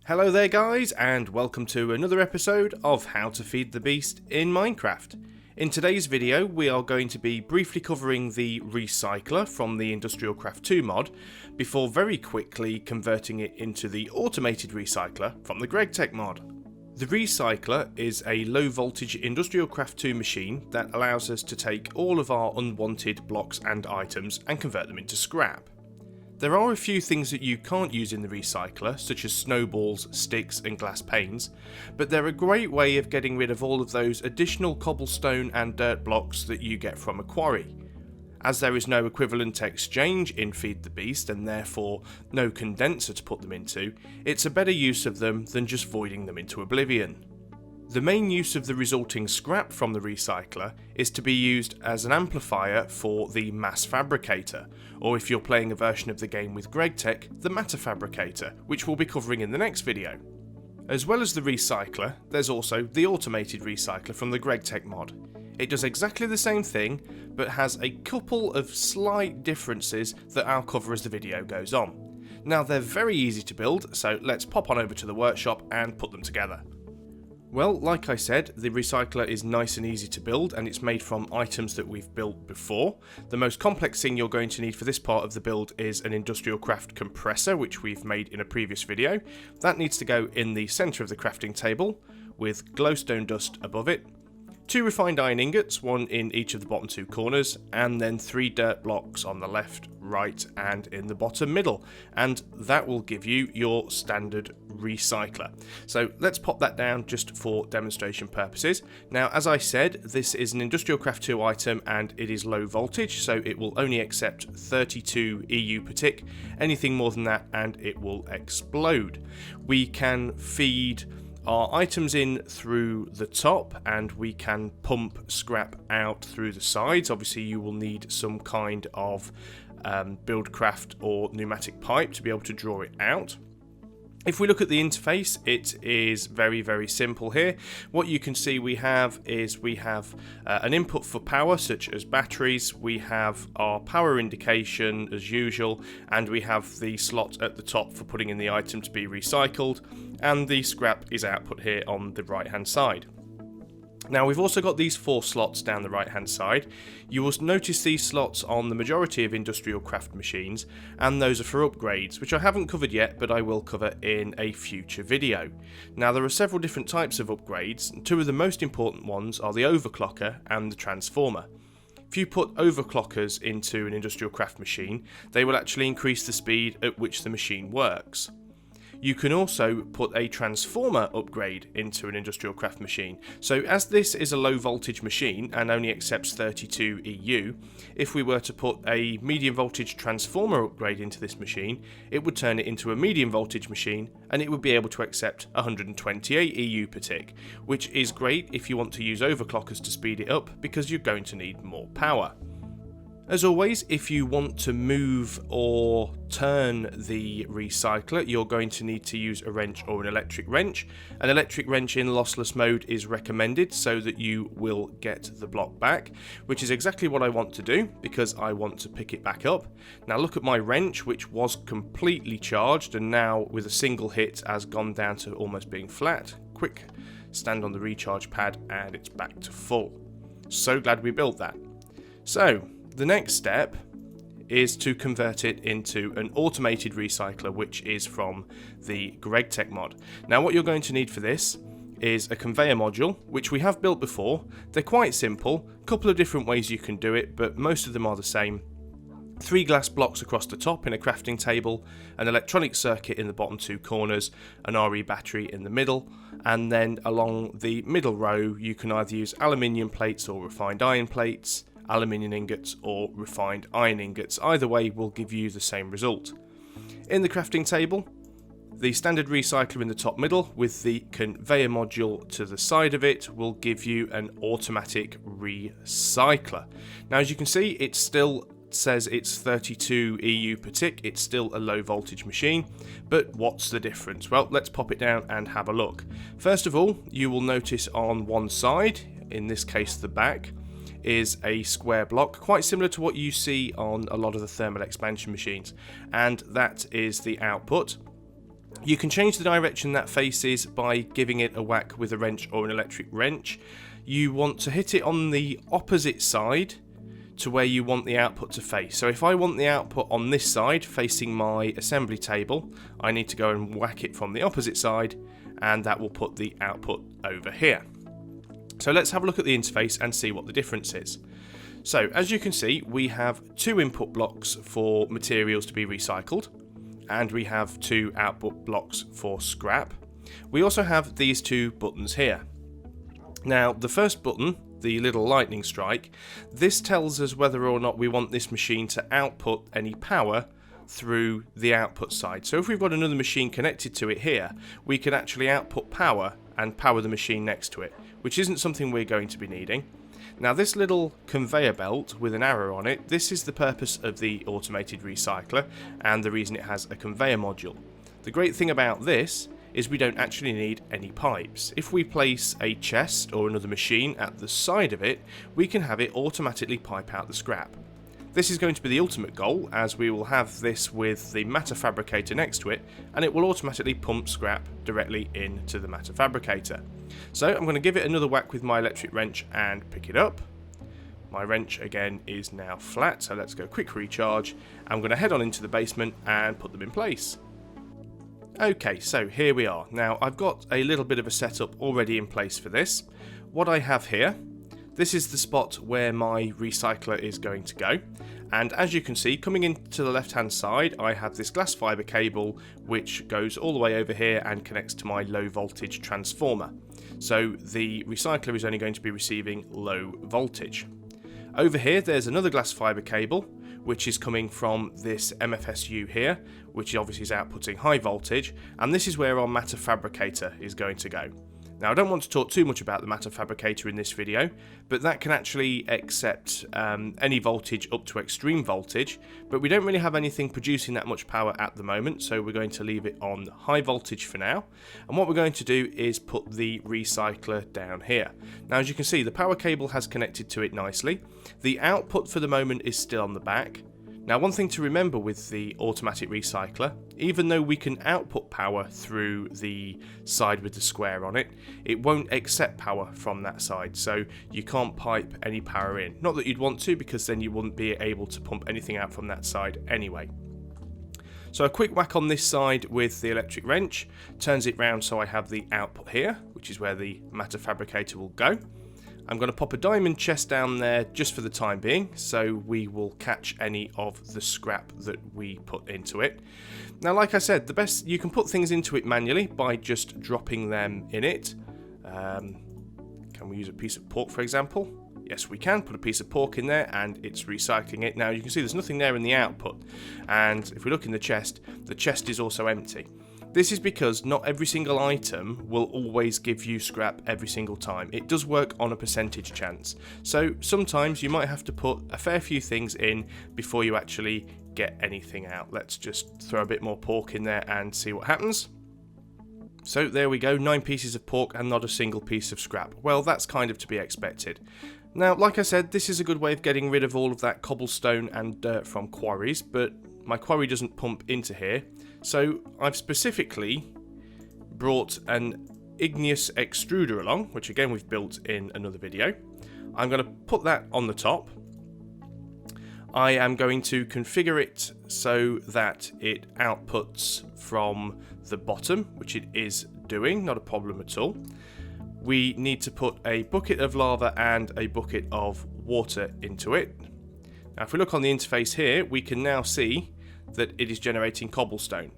Hello there guys, and welcome to another episode of How to Feed the Beast in Minecraft. In today's video we are going to be briefly covering the recycler from the Industrial Craft 2 mod, before very quickly converting it into the automated recycler from the Gregtech mod. The recycler is a low voltage Industrial Craft 2 machine that allows us to take all of our unwanted blocks and items and convert them into scrap. There are a few things that you can't use in the recycler, such as snowballs, sticks and glass panes, but they're a great way of getting rid of all of those additional cobblestone and dirt blocks that you get from a quarry. As there is no equivalent exchange in Feed the Beast and therefore no condenser to put them into, it's a better use of them than just voiding them into oblivion. The main use of the resulting scrap from the recycler is to be used as an amplifier for the mass fabricator, or if you're playing a version of the game with Gregtech, the matter fabricator, which we'll be covering in the next video. As well as the recycler, there's also the automated recycler from the Gregtech mod. It does exactly the same thing, but has a couple of slight differences that I'll cover as the video goes on. Now they're very easy to build, so let's pop on over to the workshop and put them together. Well, like I said, the recycler is nice and easy to build, and it's made from items that we've built before. The most complex thing you're going to need for this part of the build is an Industrial Craft compressor, which we've made in a previous video. That needs to go in the centre of the crafting table, with glowstone dust above it. 2 refined iron ingots, one in each of the bottom 2 corners, and then 3 dirt blocks on the left, right and in the bottom middle, and that will give you your standard recycler. So let's pop that down just for demonstration purposes. Now, as I said, this is an Industrial Craft 2 item and it is low voltage, so it will only accept 32 EU per tick. Anything more than that and it will explode. We can feed our items in through the top and we can pump scrap out through the sides. Obviously you will need some kind of Buildcraft or pneumatic pipe to be able to draw it out. If we look at the interface, it is very simple here. What you can see we have an input for power such as batteries, we have our power indication as usual, and we have the slot at the top for putting in the item to be recycled, and the scrap is output here on the right hand side. Now we've also got these 4 slots down the right hand side. You will notice these slots on the majority of Industrial Craft machines, and those are for upgrades, which I haven't covered yet but I will cover in a future video. Now there are several different types of upgrades, and 2 of the most important ones are the overclocker and the transformer. If you put overclockers into an Industrial Craft machine, they will actually increase the speed at which the machine works. You can also put a transformer upgrade into an Industrial Craft machine. So as this is a low voltage machine and only accepts 32 EU, if we were to put a medium voltage transformer upgrade into this machine, it would turn it into a medium voltage machine and it would be able to accept 128 EU per tick, which is great if you want to use overclockers to speed it up because you're going to need more power. As always, if you want to move or turn the recycler, you're going to need to use a wrench or an electric wrench. An electric wrench in lossless mode is recommended so that you will get the block back, which is exactly what I want to do because I want to pick it back up. Now look at my wrench, which was completely charged and now with a single hit has gone down to almost being flat. Quick stand on the recharge pad and it's back to full. So glad we built that. So the next step is to convert it into an automated recycler, which is from the Gregtech mod. Now what you're going to need for this is a conveyor module, which we have built before. They're quite simple, a couple of different ways you can do it, but most of them are the same. 3 glass blocks across the top in a crafting table, an electronic circuit in the bottom 2 corners, an RE battery in the middle, and then along the middle row you can either use aluminium plates or refined iron plates, aluminium ingots or refined iron ingots. Either way will give you the same result. In the crafting table, the standard recycler in the top middle with the conveyor module to the side of it will give you an automatic recycler. Now as you can see, it still says it's 32 EU per tick, it's still a low voltage machine, but what's the difference? Well, let's pop it down and have a look. First of all, you will notice on one side, in this case the back, is a square block, quite similar to what you see on a lot of the thermal expansion machines, and that is the output. You can change the direction that faces by giving it a whack with a wrench or an electric wrench. You want to hit it on the opposite side to where you want the output to face. So if I want the output on this side facing my assembly table, I need to go and whack it from the opposite side, and that will put the output over here. So let's have a look at the interface and see what the difference is. So as you can see, we have 2 input blocks for materials to be recycled, and we have 2 output blocks for scrap. We also have these 2 buttons here. Now the first button, the little lightning strike, this tells us whether or not we want this machine to output any power through the output side. So if we've got another machine connected to it here, we can actually output power and power the machine next to it, which isn't something we're going to be needing. Now this little conveyor belt with an arrow on it, this is the purpose of the automated recycler and the reason it has a conveyor module. The great thing about this is we don't actually need any pipes. If we place a chest or another machine at the side of it, we can have it automatically pipe out the scrap. This is going to be the ultimate goal, as we will have this with the matter fabricator next to it, and it will automatically pump scrap directly into the matter fabricator. So I'm going to give it another whack with my electric wrench and pick it up. My wrench again is now flat, so let's go quick recharge. I'm going to head on into the basement and put them in place. Okay, so here we are. Now I've got a little bit of a setup already in place for this. What I have here, this is the spot where my recycler is going to go, and as you can see, coming into the left hand side, I have this glass fibre cable which goes all the way over here and connects to my low voltage transformer. So the recycler is only going to be receiving low voltage. Over here there's another glass fibre cable which is coming from this MFSU here, which obviously is outputting high voltage, and this is where our matter fabricator is going to go. Now I don't want to talk too much about the matter fabricator in this video, but that can actually accept any voltage up to extreme voltage, but we don't really have anything producing that much power at the moment, so we're going to leave it on high voltage for now. And what we're going to do is put the recycler down here. Now as you can see, the power cable has connected to it nicely. The output for the moment is still on the back. Now one thing to remember with the automatic recycler, even though we can output power through the side with the square on it, it won't accept power from that side, so you can't pipe any power in. Not that you'd want to, because then you wouldn't be able to pump anything out from that side anyway. So a quick whack on this side with the electric wrench turns it round so I have the output here, which is where the matter fabricator will go. I'm going to pop a diamond chest down there just for the time being, so we will catch any of the scrap that we put into it. Now like I said, you can put things into it manually by just dropping them in it. Can we use a piece of pork for example? Yes we can, put a piece of pork in there and it's recycling it. Now you can see there's nothing there in the output, and if we look in the chest is also empty. This is because not every single item will always give you scrap every single time. It does work on a percentage chance. So sometimes you might have to put a fair few things in before you actually get anything out. Let's just throw a bit more pork in there and see what happens. So there we go, 9 pieces of pork and not a single piece of scrap. Well, that's kind of to be expected. Now, like I said, this is a good way of getting rid of all of that cobblestone and dirt from quarries, but my quarry doesn't pump into here. So I've specifically brought an igneous extruder along, which again we've built in another video. I'm going to put that on the top. I am going to configure it so that it outputs from the bottom, which it is doing, not a problem at all. We need to put a bucket of lava and a bucket of water into it. Now if we look on the interface here, we can now see that it is generating cobblestone.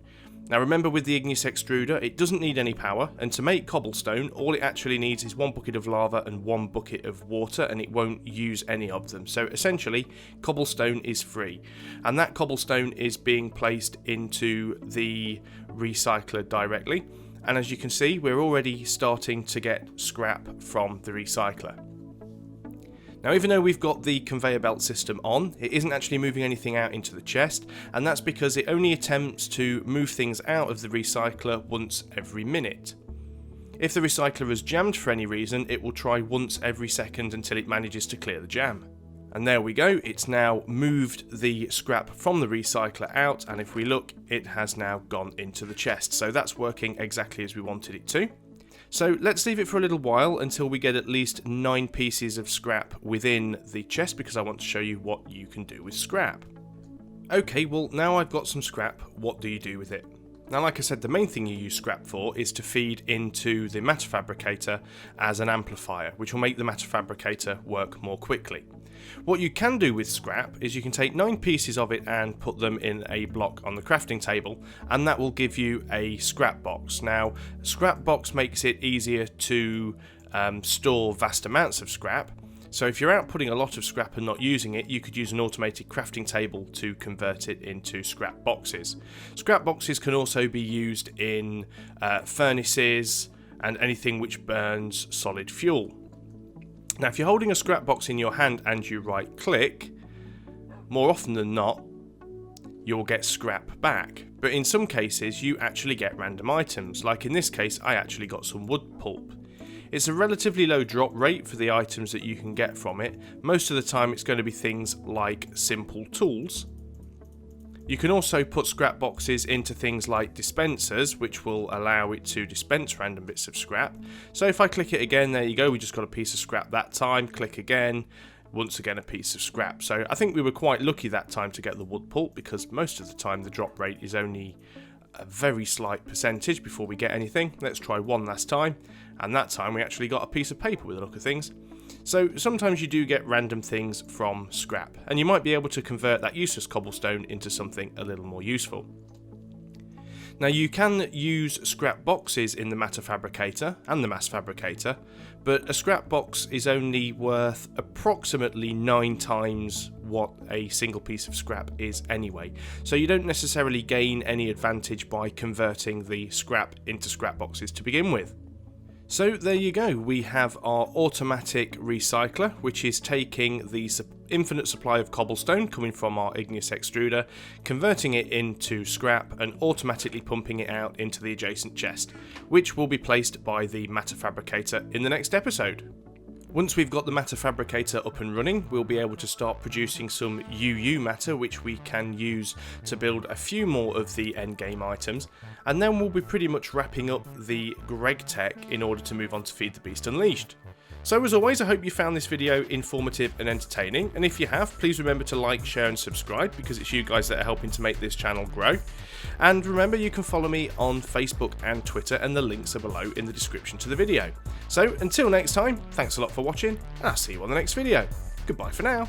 Now remember, with the igneous extruder, it doesn't need any power, and to make cobblestone all it actually needs is 1 bucket of lava and 1 bucket of water, and it won't use any of them. So essentially cobblestone is free, and that cobblestone is being placed into the recycler directly, and as you can see we're already starting to get scrap from the recycler. Now even though we've got the conveyor belt system on, it isn't actually moving anything out into the chest, and that's because it only attempts to move things out of the recycler once every minute. If the recycler is jammed for any reason, it will try once every second until it manages to clear the jam. And there we go, it's now moved the scrap from the recycler out, and if we look, it has now gone into the chest. So that's working exactly as we wanted it to. So let's leave it for a little while until we get at least 9 pieces of scrap within the chest, because I want to show you what you can do with scrap. Okay, well now I've got some scrap, what do you do with it? Now, like I said, the main thing you use scrap for is to feed into the matter fabricator as an amplifier, which will make the matter fabricator work more quickly. What you can do with scrap is you can take 9 pieces of it and put them in a block on the crafting table, and that will give you a scrap box. Now, scrap box makes it easier to store vast amounts of scrap. So if you're out putting a lot of scrap and not using it, you could use an automated crafting table to convert it into scrap boxes. Scrap boxes can also be used in furnaces and anything which burns solid fuel. Now, if you're holding a scrap box in your hand and you right click, more often than not, you'll get scrap back. But in some cases, you actually get random items. Like in this case, I actually got some wood pulp. It's a relatively low drop rate for the items that you can get from it. Most of the time it's going to be things like simple tools. You can also put scrap boxes into things like dispensers, which will allow it to dispense random bits of scrap. So if I click it again, there you go, we just got a piece of scrap that time. Click again, once again a piece of scrap. So I think we were quite lucky that time to get the wood pulp, because most of the time the drop rate is only a very slight percentage before we get anything. Let's try one last time, and that time we actually got a piece of paper with a look of things. So sometimes you do get random things from scrap, and you might be able to convert that useless cobblestone into something a little more useful. Now, you can use scrap boxes in the matter fabricator and the mass fabricator, but a scrap box is only worth approximately 9 times what a single piece of scrap is anyway. So you don't necessarily gain any advantage by converting the scrap into scrap boxes to begin with. So there you go, we have our automatic recycler, which is taking the infinite supply of cobblestone coming from our igneous extruder, converting it into scrap and automatically pumping it out into the adjacent chest, which will be placed by the matter fabricator in the next episode. Once we've got the matter fabricator up and running, we'll be able to start producing some UU matter, which we can use to build a few more of the endgame items, and then we'll be pretty much wrapping up the Gregtech in order to move on to Feed the Beast Unleashed. So as always, I hope you found this video informative and entertaining, and if you have, please remember to like, share and subscribe, because it's you guys that are helping to make this channel grow. And remember, you can follow me on Facebook and Twitter, and the links are below in the description to the video. So until next time, thanks a lot for watching, and I'll see you on the next video. Goodbye for now.